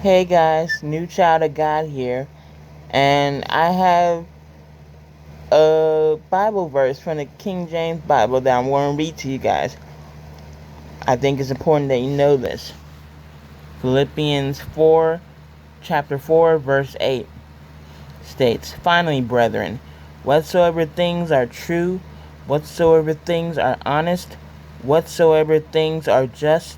Hey guys, new child of God here, and I have a Bible verse from the King James Bible that I'm going to read to you guys. I think it's important that you know this. Philippians 4, chapter 4, verse 8 states, "Finally, brethren, whatsoever things are true, whatsoever things are honest, whatsoever things are just,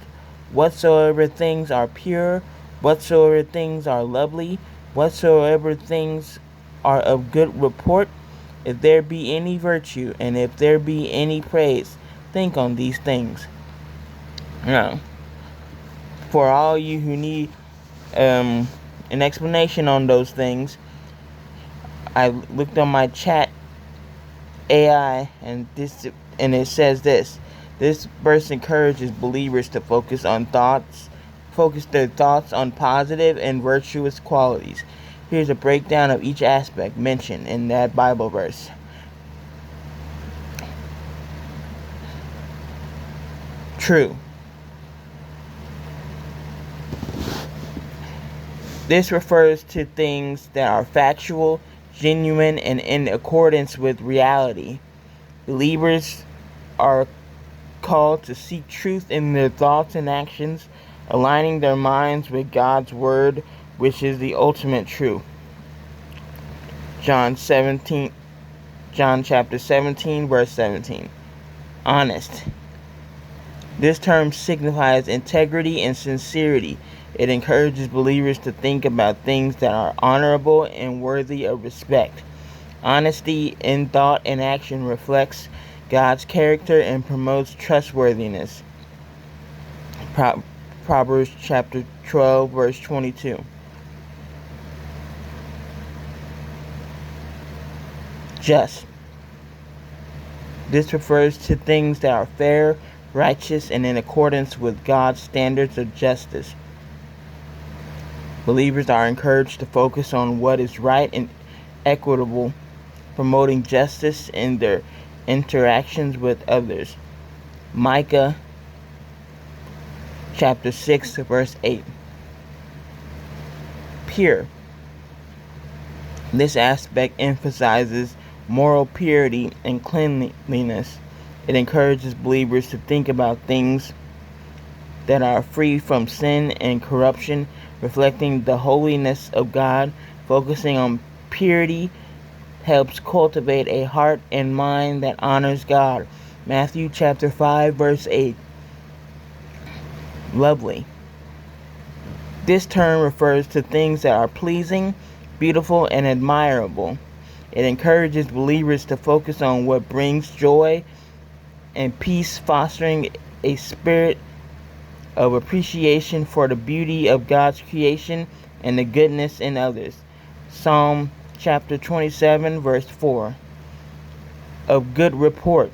whatsoever things are pure, whatsoever things are lovely, whatsoever things are of good report, if there be any virtue, and if there be any praise, think on these things." Now, for all you who need an explanation on those things, I looked on my chat AI, and it says this. This verse encourages believers to focus their thoughts on positive and virtuous qualities. Here's a breakdown of each aspect mentioned in that Bible verse. True. This refers to things that are factual, genuine, and in accordance with reality. Believers are called to seek truth in their thoughts and actions, aligning their minds with God's word, which is the ultimate truth. John chapter 17, verse 17. Honest. This term signifies integrity and sincerity. It encourages believers to think about things that are honorable and worthy of respect. Honesty in thought and action reflects God's character and promotes trustworthiness. Proverbs chapter 12, verse 22. Just. This refers to things that are fair, righteous, and in accordance with God's standards of justice. Believers are encouraged to focus on what is right and equitable, promoting justice in their interactions with others. Micah chapter 6, verse 8. Pure. This aspect emphasizes moral purity and cleanliness. It encourages believers to think about things that are free from sin and corruption, reflecting the holiness of God. Focusing on purity helps cultivate a heart and mind that honors God. Matthew chapter 5, verse 8. Lovely. This term refers to things that are pleasing, beautiful, and admirable. It encourages believers to focus on what brings joy and peace, fostering a spirit of appreciation for the beauty of God's creation and the goodness in others. Psalm chapter 27, verse 4. Of good report.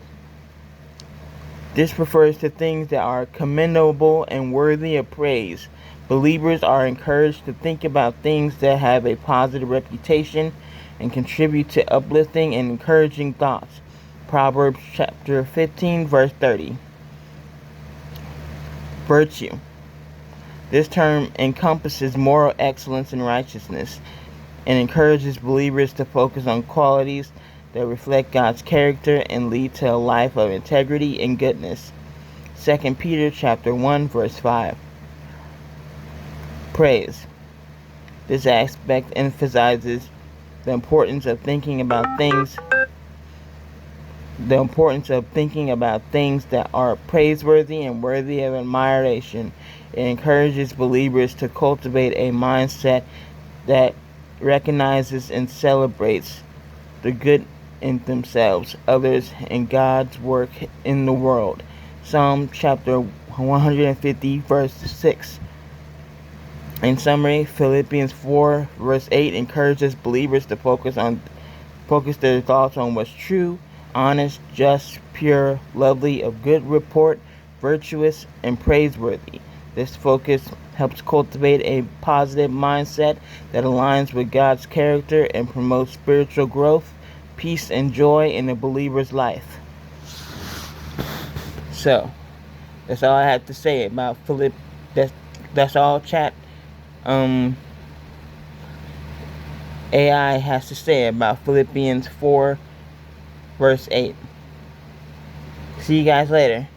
This refers to things that are commendable and worthy of praise. Believers are encouraged to think about things that have a positive reputation and contribute to uplifting and encouraging thoughts. Proverbs chapter 15, verse 30. Virtue. This term encompasses moral excellence and righteousness and encourages believers to focus on qualities that reflect God's character and lead to a life of integrity and goodness. 2 Peter chapter 1, verse 5. Praise. This aspect emphasizes the importance of thinking about things that are praiseworthy and worthy of admiration. It encourages believers to cultivate a mindset that recognizes and celebrates the good in themselves, others, and God's work in the world. Psalm chapter 150, verse 6. In summary, Philippians 4, verse 8 encourages believers to focus their thoughts on what's true, honest, just, pure, lovely, of good report, virtuous, and praiseworthy. This focus helps cultivate a positive mindset that aligns with God's character and promotes spiritual growth, peace, and joy in a believer's life. So, that's all I have to say about Philip. That's all, chat. um AI has to say about Philippians 4 verse 8. See you guys later.